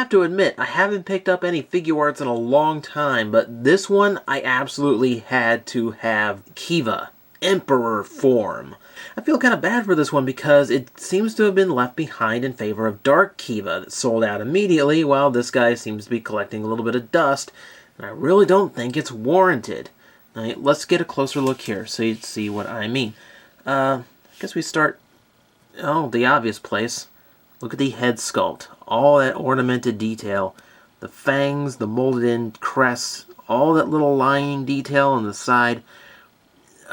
have to admit, I haven't picked up any Figuarts in a long time, but this one I absolutely had to have Kiva, Emperor form. I feel kind of bad for this one because it seems to have been left behind in favor of Dark Kiva that sold out immediately, while this guy seems to be collecting a little bit of dust, and I really don't think it's warranted. Now, let's get a closer look here so you see what I mean. I guess we start, the obvious place. Look at the head sculpt. All that ornamented detail. The fangs, the molded in crest, all that little lining detail on the side.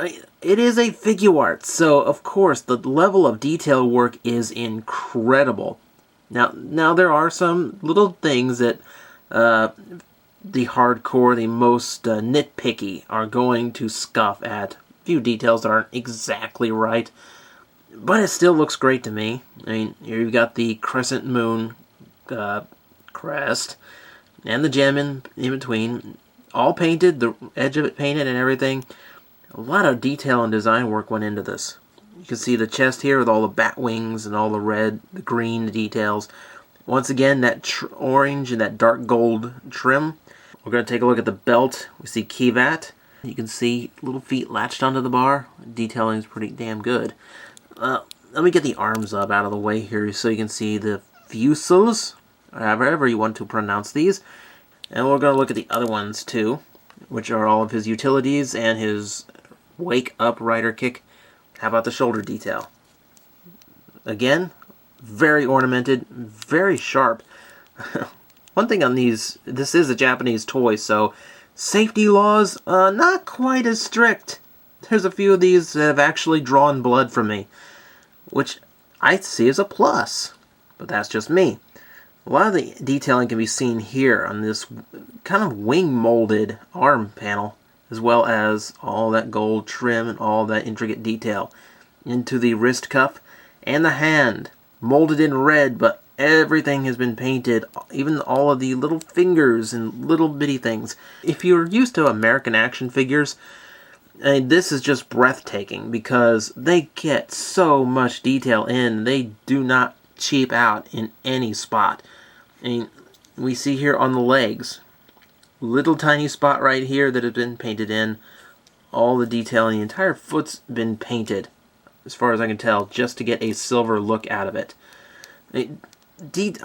It is a Figuarts, so of course the level of detail work is incredible. Now there are some little things that the hardcore, the most nitpicky, are going to scoff at. A few details that aren't exactly right, but it still looks great to me. I mean, here you've got the crescent moon crest and the gem in between, all painted, the edge of it painted and everything. A lot of detail and design work went into this. You can see the chest here with all the bat wings and all the red, the green details. Once again, that orange and that dark gold trim. We're going to take a look at the belt. We see Kivat. You can see little feet latched onto the bar. Detailing is pretty damn good. Let me get the arms up out of the way here so you can see the fusils, however you want to pronounce these. And we're going to look at the other ones too, which are all of his utilities and his wake up rider kick. How about the shoulder detail? Again, very ornamented, very sharp. One thing on these, this is a Japanese toy, so safety laws, not quite as strict. There's a few of these that have actually drawn blood from me, which I see as a plus, but that's just me. A lot of the detailing can be seen here on this kind of wing molded arm panel, as well as all that gold trim and all that intricate detail into the wrist cuff and the hand, molded in red, but everything has been painted, even all of the little fingers and little bitty things. If you're used to American action figures, this is just breathtaking because they get so much detail in. They do not cheap out in any spot. I mean, we see here on the legs, little tiny spot right here that has been painted in. All the detail in the entire foot's been painted, as far as I can tell, just to get a silver look out of it. I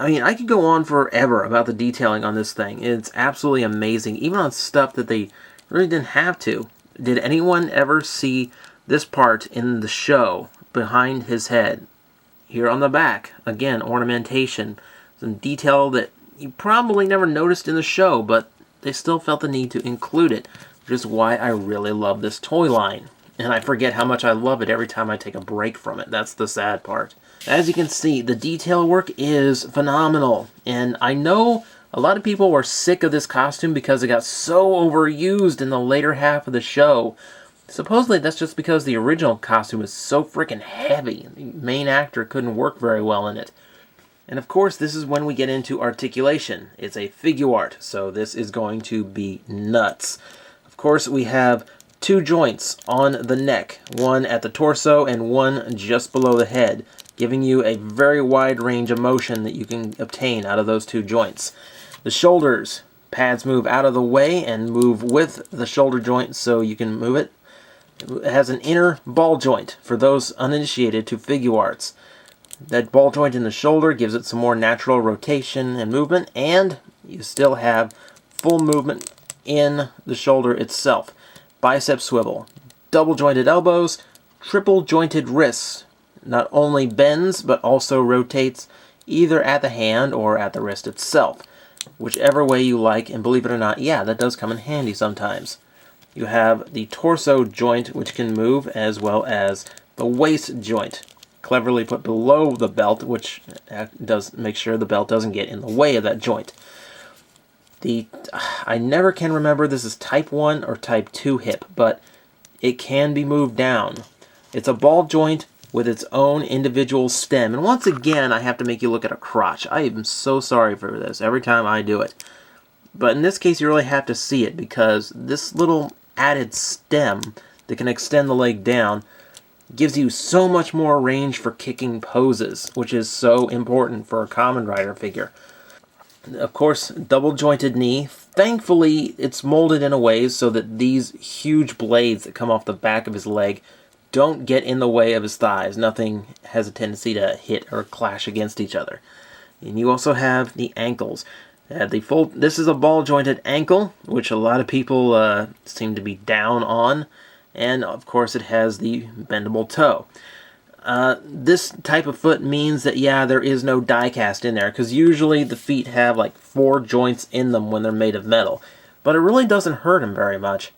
mean, I could go on forever about the detailing on this thing. It's absolutely amazing, even on stuff that they really didn't have to. Did anyone ever see this part in the show behind his head? Here on the back, again, ornamentation. Some detail that you probably never noticed in the show, but they still felt the need to include it, which is why I really love this toy line. And I forget how much I love it every time I take a break from it. That's the sad part. As you can see, the detail work is phenomenal. And I know a lot of people were sick of this costume because it got so overused in the later half of the show. Supposedly that's just because the original costume was so freaking heavy. The main actor couldn't work very well in it. And of course, this is when we get into articulation. It's a Figuart, so this is going to be nuts. Of course, we have two joints on the neck, one at the torso and one just below the head, giving you a very wide range of motion that you can obtain out of those two joints. The shoulders, pads move out of the way and move with the shoulder joint so you can move it. It has an inner ball joint for those uninitiated to Figuarts. That ball joint in the shoulder gives it some more natural rotation and movement, and you still have full movement in the shoulder itself. Bicep swivel, double jointed elbows, triple jointed wrists. Not only bends, but also rotates either at the hand or at the wrist itself. Whichever way you like, and believe it or not, yeah, that does come in handy sometimes. You have the torso joint, which can move, as well as the waist joint, cleverly put below the belt, which does make sure the belt doesn't get in the way of that joint. I never can remember this is type 1 or type 2 hip, but it can be moved down. It's a ball joint with its own individual stem. And once again, I have to make you look at a crotch. I am so sorry for this every time I do it. But in this case, you really have to see it because this little added stem that can extend the leg down gives you so much more range for kicking poses, which is so important for a Kamen Rider figure. Of course, double jointed knee. Thankfully, it's molded in a way so that these huge blades that come off the back of his leg don't get in the way of his thighs. Nothing has a tendency to hit or clash against each other. And you also have the ankles. This is a ball jointed ankle, which a lot of people seem to be down on. And of course, it has the bendable toe. This type of foot means that, yeah, there is no die cast in there, because usually the feet have like 4 joints in them when they're made of metal, but it really doesn't hurt them very much.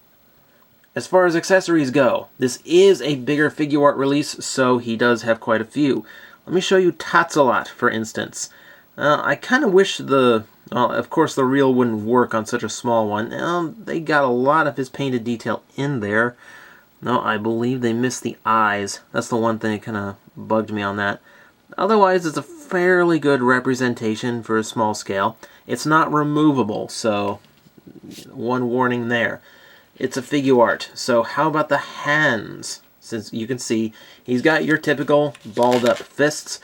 As far as accessories go, this is a bigger Figuart release, so he does have quite a few. Let me show you Tatsalot, for instance. I kind of wish of course the reel wouldn't work on such a small one. They got a lot of his painted detail in there. No, I believe they missed the eyes. That's the one thing that kind of bugged me on that. Otherwise, it's a fairly good representation for a small scale. It's not removable, so one warning there. It's a Figuart, so how about the hands? Since you can see, he's got your typical balled up fists.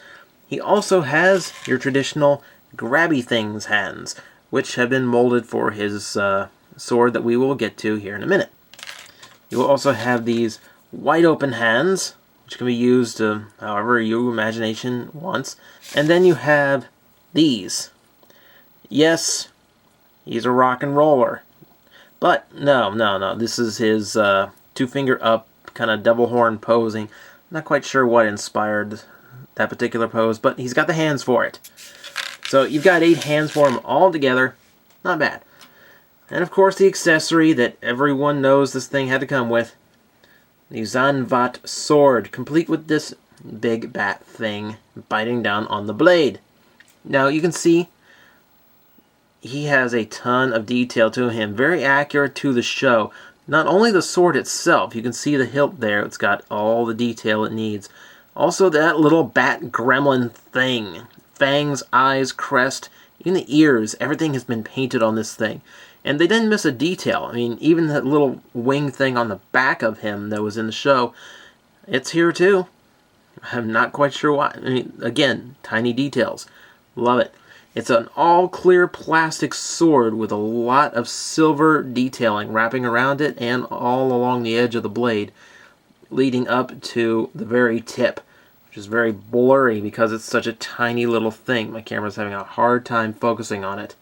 He also has your traditional grabby things hands, which have been molded for his sword that we will get to here in a minute. You will also have these wide open hands, which can be used however your imagination wants. And then you have these. Yes, he's a rock and roller. But no. This is his 2-finger up kind of double horn posing. Not quite sure what inspired that particular pose, but he's got the hands for it. So you've got 8 hands for him all together. Not bad. And of course the accessory that everyone knows this thing had to come with. The Zanvat sword, complete with this big bat thing biting down on the blade. Now you can see he has a ton of detail to him, very accurate to the show. Not only the sword itself, you can see the hilt there, it's got all the detail it needs. Also that little bat gremlin thing. Fangs, eyes, crest, even the ears, everything has been painted on this thing. And they didn't miss a detail. I mean, even that little wing thing on the back of him that was in the show, it's here too. I'm not quite sure why. I mean, again, tiny details. Love it. It's an all-clear plastic sword with a lot of silver detailing wrapping around it and all along the edge of the blade, leading up to the very tip, which is very blurry because it's such a tiny little thing. My camera's having a hard time focusing on it,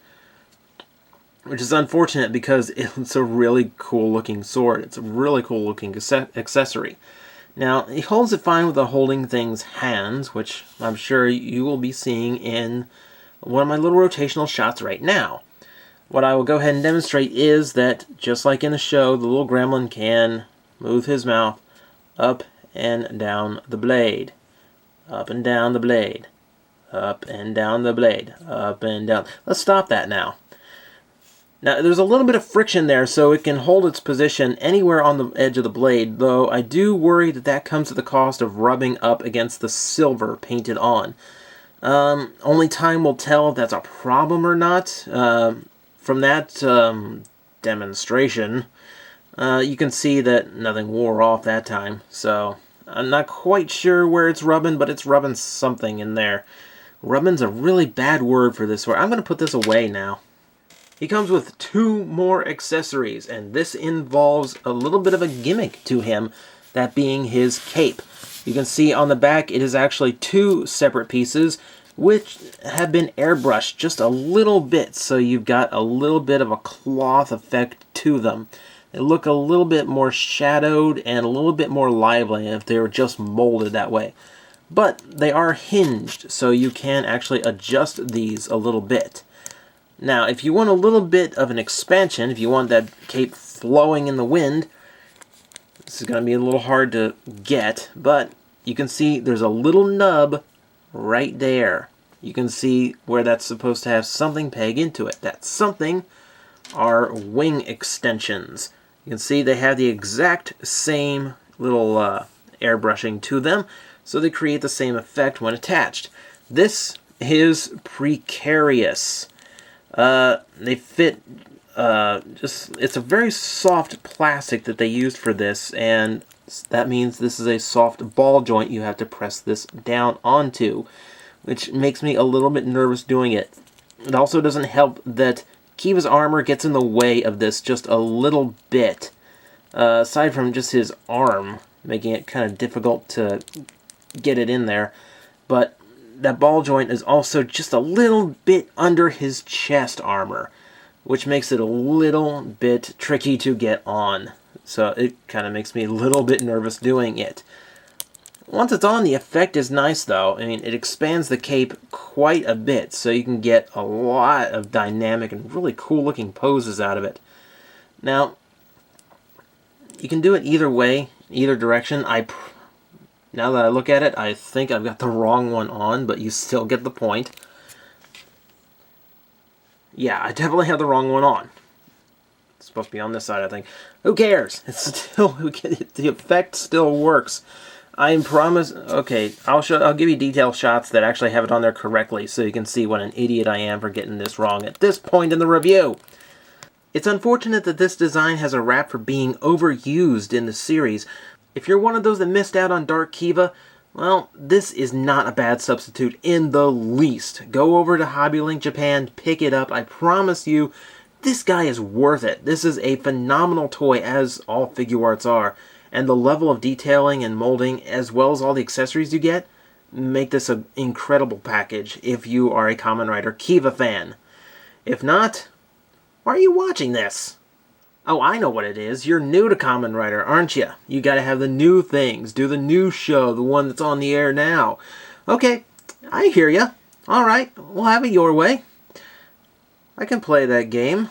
which is unfortunate because it's a really cool-looking sword. It's a really cool-looking accessory. Now, he holds it fine with the holding things hands, which I'm sure you will be seeing in one of my little rotational shots right now. What I will go ahead and demonstrate is that, just like in the show, the little gremlin can move his mouth up and down the blade. Up and down the blade. Up and down the blade. Up and down. Let's stop that now. Now, there's a little bit of friction there, so it can hold its position anywhere on the edge of the blade, though I do worry that that comes at the cost of rubbing up against the silver painted on. Only time will tell if that's a problem or not. From that demonstration, you can see that nothing wore off that time, so I'm not quite sure where it's rubbing, but it's rubbing something in there. Rubbing's a really bad word for this sword. I'm going to put this away now. He comes with 2 more accessories, and this involves a little bit of a gimmick to him, that being his cape. You can see on the back it is actually 2 separate pieces, which have been airbrushed just a little bit, so you've got a little bit of a cloth effect to them. They look a little bit more shadowed and a little bit more lively if they were just molded that way. But they are hinged, so you can actually adjust these a little bit. Now, if you want a little bit of an expansion, if you want that cape flowing in the wind, this is going to be a little hard to get, but you can see there's a little nub right there. You can see where that's supposed to have something peg into it. That something are wing extensions. You can see they have the exact same little airbrushing to them, so they create the same effect when attached. This is precarious. They fit, it's a very soft plastic that they used for this, and that means this is a soft ball joint you have to press this down onto, which makes me a little bit nervous doing it. It also doesn't help that Kiva's armor gets in the way of this just a little bit. Aside from just his arm, making it kind of difficult to get it in there. But that ball joint is also just a little bit under his chest armor, which makes it a little bit tricky to get on. So it kind of makes me a little bit nervous doing it. Once it's on, the effect is nice though. I mean, it expands the cape quite a bit, so you can get a lot of dynamic and really cool looking poses out of it. Now, you can do it either way, either direction. Now that I look at it, I think I've got the wrong one on, but you still get the point. Yeah, I definitely have the wrong one on. It's supposed to be on this side, I think. Who cares? It's still, the effect still works. I promise. Okay, I'll give you detailed shots that actually have it on there correctly, so you can see what an idiot I am for getting this wrong at this point in the review. It's unfortunate that this design has a rap for being overused in the series. If you're one of those that missed out on Dark Kiva, well, this is not a bad substitute in the least. Go over to Hobby Link Japan, pick it up. I promise you, this guy is worth it. This is a phenomenal toy, as all Figuarts are. And the level of detailing and molding, as well as all the accessories you get, make this an incredible package if you are a Kamen Rider Kiva fan. If not, why are you watching this? Oh, I know what it is. You're new to Kamen Rider, aren't you? You gotta have the new things. Do the new show, the one that's on the air now. Okay, I hear ya. Alright, we'll have it your way. I can play that game.